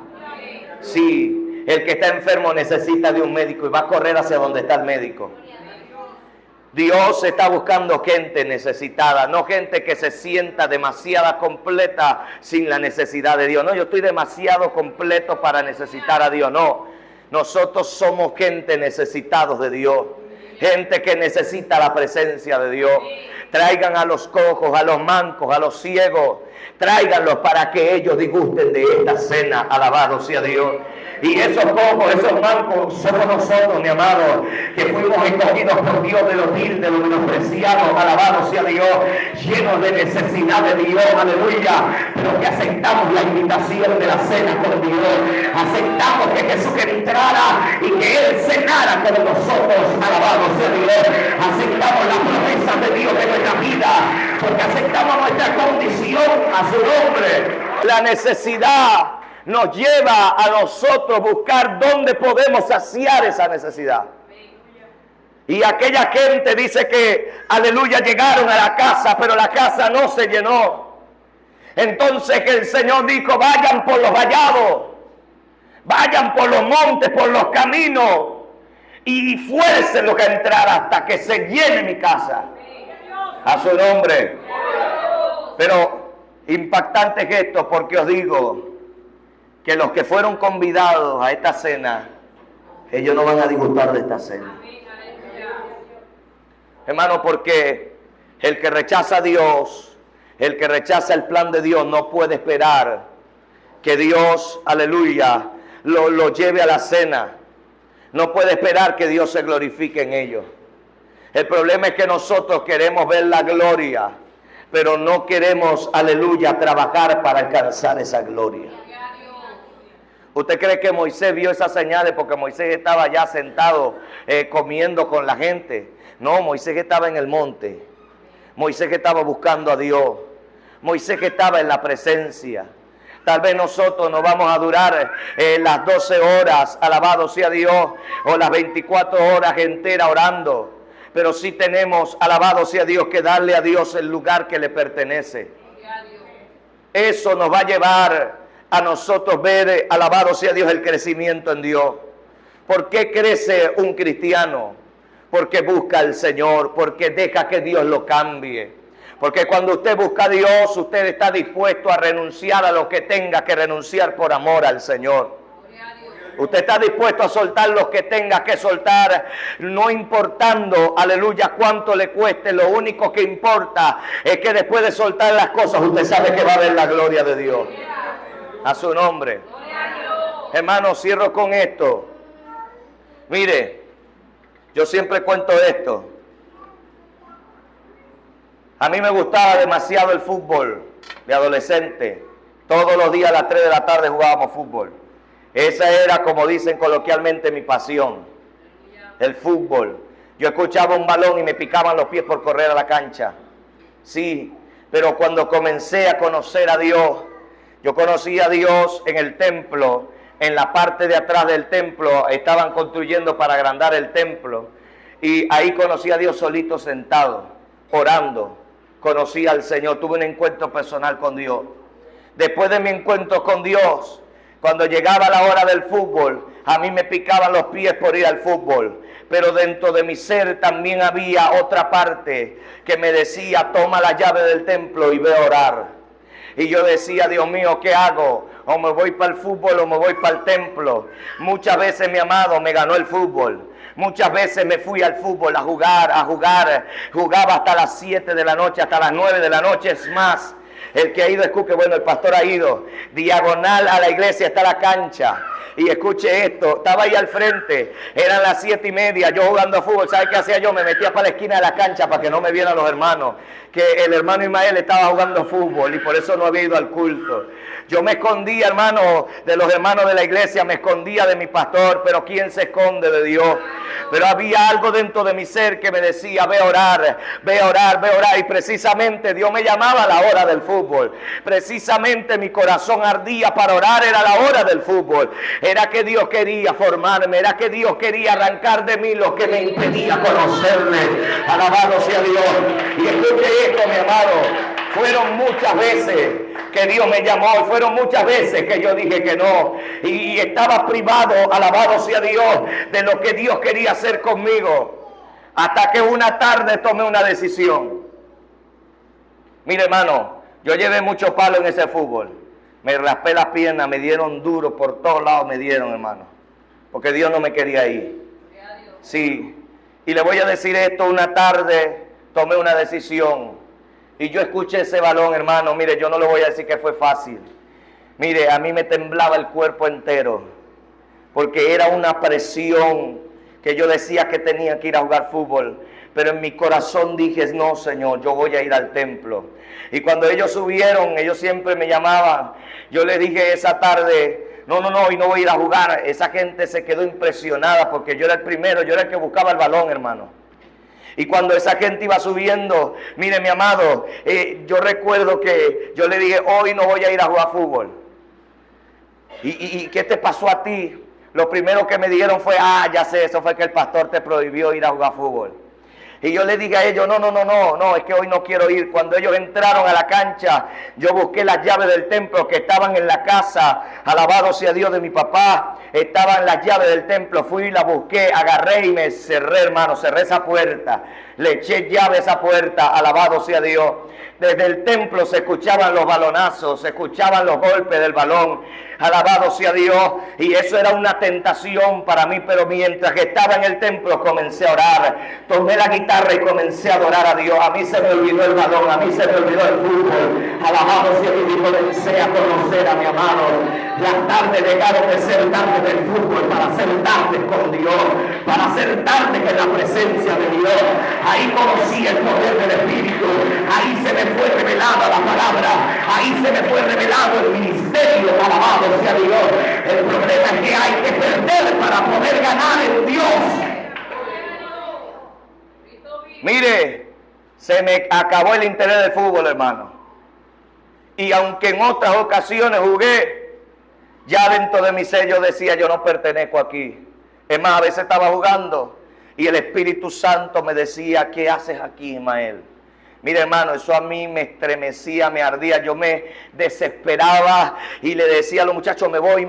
Sí, el que está enfermo necesita de un médico y va a correr hacia donde está el médico. Dios está buscando gente necesitada, no gente que se sienta demasiado completa sin la necesidad de Dios. No, yo estoy demasiado completo para necesitar a Dios. No. Nosotros somos gente necesitados de Dios, gente que necesita la presencia de Dios. Traigan a los cojos, a los mancos, a los ciegos, tráiganlos para que ellos disgusten de esta cena. Alabado sea Dios. Y esos cojos, esos mancos somos nosotros, mi amado, que fuimos escogidos por Dios de lo vil, de lo menospreciado, alabado sea Dios, llenos de necesidad de Dios, aleluya, pero que aceptamos la invitación de la cena con Dios, aceptamos que Jesús entrara y que Él cenara con nosotros, alabado sea Dios, aceptamos las promesas de Dios de nuestra vida, porque aceptamos nuestra condición a su nombre. La necesidad nos lleva a nosotros buscar dónde podemos saciar esa necesidad. Y aquella gente dice que, aleluya, llegaron a la casa, pero la casa no se llenó. Entonces el Señor dijo, vayan por los vallados, vayan por los montes, por los caminos, y fuércenlos a entrar hasta que se llene mi casa. A su nombre. Pero impactante es esto, porque os digo, que los que fueron convidados a esta cena, ellos no van a disfrutar de esta cena. Hermano, porque el que rechaza a Dios, el que rechaza el plan de Dios, no puede esperar que Dios, aleluya, lo lleve a la cena. No puede esperar que Dios se glorifique en ellos. El problema es que nosotros queremos ver la gloria, pero no queremos, aleluya, trabajar para alcanzar esa gloria. ¿Usted cree que Moisés vio esas señales porque Moisés estaba ya sentado comiendo con la gente? No, Moisés estaba en el monte. Moisés estaba buscando a Dios. Moisés estaba en la presencia. Tal vez nosotros no vamos a durar las 12 horas, alabado sea Dios, o las 24 horas enteras orando. Pero sí tenemos, alabado sea Dios, que darle a Dios el lugar que le pertenece. Eso nos va a llevar a nosotros ver, alabado sea Dios, el crecimiento en Dios. ¿Por qué crece un cristiano? Porque busca al Señor, porque deja que Dios lo cambie. Porque cuando usted busca a Dios, usted está dispuesto a renunciar a lo que tenga que renunciar por amor al Señor. Usted está dispuesto a soltar lo que tenga que soltar, no importando, aleluya, cuánto le cueste. Lo único que importa es que después de soltar las cosas, usted sabe que va a ver la gloria de Dios. A su nombre. Hermano, cierro con esto. Mire, yo siempre cuento esto. A mí me gustaba demasiado el fútbol de adolescente. Todos los días a las 3 de la tarde jugábamos fútbol. Esa era, como dicen coloquialmente, mi pasión. El fútbol. Yo escuchaba un balón y me picaban los pies por correr a la cancha. Sí, pero cuando comencé a conocer a Dios, yo conocí a Dios en el templo. En la parte de atrás del templo estaban construyendo para agrandar el templo. Y ahí conocí a Dios solito sentado, orando. Conocí al Señor, tuve un encuentro personal con Dios. Después de mi encuentro con Dios, cuando llegaba la hora del fútbol, a mí me picaban los pies por ir al fútbol. Pero dentro de mi ser también había otra parte que me decía, toma la llave del templo y ve a orar. Y yo decía, Dios mío, ¿qué hago? O me voy para el fútbol o me voy para el templo. Muchas veces, mi amado, me ganó el fútbol. Muchas veces me fui al fútbol a jugar. Jugaba hasta las 7 de la noche, hasta las 9 de la noche. Es más, el que ha ido, escuche, bueno, el pastor ha ido. Diagonal a la iglesia está la cancha. Y escuche esto, estaba ahí al frente, eran las 7:30, yo jugando a fútbol. ¿Sabe qué hacía yo? Me metía para la esquina de la cancha para que no me vieran los hermanos, que el hermano Ismael estaba jugando fútbol y por eso no había ido al culto. Yo me escondía, hermano, de los hermanos de la iglesia, me escondía de mi pastor, pero ¿quién se esconde de Dios? Pero había algo dentro de mi ser que me decía, ve a orar, ve a orar, ve a orar. Y precisamente Dios me llamaba a la hora del fútbol. Precisamente mi corazón ardía para orar, era la hora del fútbol. Era que Dios quería formarme, era que Dios quería arrancar de mí lo que me impedía conocerle. Alabado sea Dios. Y escuche esto, mi amado, fueron muchas veces que Dios me llamó, y fueron muchas veces que yo dije que no, y estaba privado, alabado sea Dios, de lo que Dios quería hacer conmigo, hasta que una tarde tomé una decisión. Mire, hermano, yo llevé mucho palo en ese fútbol, me raspé las piernas, me dieron duro, por todos lados me dieron, hermano, porque Dios no me quería ir. Sí, y le voy a decir esto, una tarde tomé una decisión. Y yo escuché ese balón, hermano. Mire, yo no le voy a decir que fue fácil. Mire, a mí me temblaba el cuerpo entero, porque era una presión que yo decía que tenía que ir a jugar fútbol. Pero en mi corazón dije, no, Señor, yo voy a ir al templo. Y cuando ellos subieron, ellos siempre me llamaban. Yo les dije esa tarde, no, y no voy a ir a jugar. Esa gente se quedó impresionada porque yo era el primero, yo era el que buscaba el balón, hermano. Y cuando esa gente iba subiendo, mire, mi amado, yo recuerdo que yo le dije, hoy no voy a ir a jugar fútbol. ¿Y qué te pasó a ti? Lo primero que me dijeron fue, ya sé, eso fue que el pastor te prohibió ir a jugar fútbol. Y yo le dije a ellos, no, es que hoy no quiero ir. Cuando ellos entraron a la cancha, yo busqué las llaves del templo que estaban en la casa, alabado sea Dios, de mi papá. Estaban las llaves del templo, fui y las busqué, agarré y me cerré, hermano, cerré esa puerta. Le eché llave a esa puerta, alabado sea Dios. Desde el templo se escuchaban los balonazos, se escuchaban los golpes del balón. Alabado sea Dios. Y eso era una tentación para mí, pero mientras que estaba en el templo comencé a orar. Tomé la guitarra y comencé a adorar a Dios. A mí se me olvidó el balón, a mí se me olvidó el fútbol. Alabado sea Dios, y comencé a conocer a mi amado. Las tardes dejaron de ser tardes del fútbol para ser tardes con Dios, para ser tardes en la presencia de Dios. Ahí conocí el poder del Espíritu, ahí se me fue revelada la palabra, ahí se me fue revelado el ministerio, alabado sea Dios. El problema es que hay que perder para poder ganar en Dios. Mire, se me acabó el interés del fútbol, hermano. Y aunque en otras ocasiones jugué, ya dentro de mi ser yo decía, yo no pertenezco aquí. Es más, a veces estaba jugando y el Espíritu Santo me decía, ¿qué haces aquí, Ismael? Mire, hermano, eso a mí me estremecía, me ardía, yo me desesperaba y le decía a los muchachos, me voy.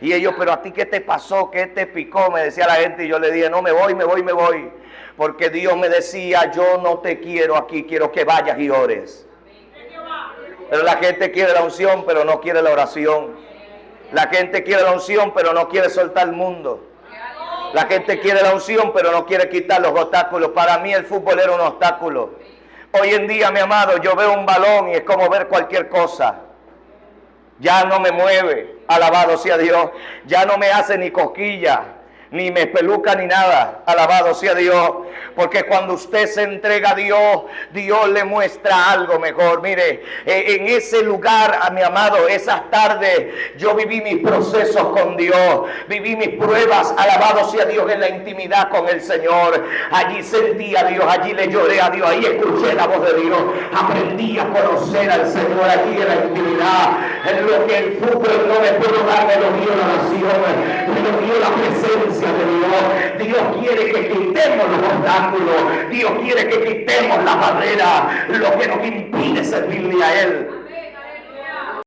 Y ellos, pero a ti ¿qué te pasó? ¿Qué te picó? Me decía la gente y yo le dije, no, me voy. Porque Dios me decía, yo no te quiero aquí, quiero que vayas y ores. Pero la gente quiere la unción, pero no quiere la oración. La gente quiere la unción, pero no quiere soltar el mundo. La gente quiere la unción, pero no quiere quitar los obstáculos. Para mí el fútbol era un obstáculo. Hoy en día, mi amado, yo veo un balón y es como ver cualquier cosa. Ya no me mueve, alabado sea Dios. Ya no me hace ni cosquilla, ni me peluca, ni nada, alabado sea Dios. Porque cuando usted se entrega a Dios, Dios le muestra algo mejor. Mire, en ese lugar, a mi amado, esas tardes, yo viví mis procesos con Dios, viví mis pruebas, alabado sea Dios, en la intimidad con el Señor. Allí sentí a Dios, allí le lloré a Dios, ahí escuché la voz de Dios, aprendí a conocer al Señor allí en la intimidad. En lo que el fútbol no me pudo dar, me lo dio la oración, me lo dio la presencia de Dios. Dios quiere que quitemos los obstáculos, Dios quiere que quitemos las barreras, lo que nos impide servirle a Él.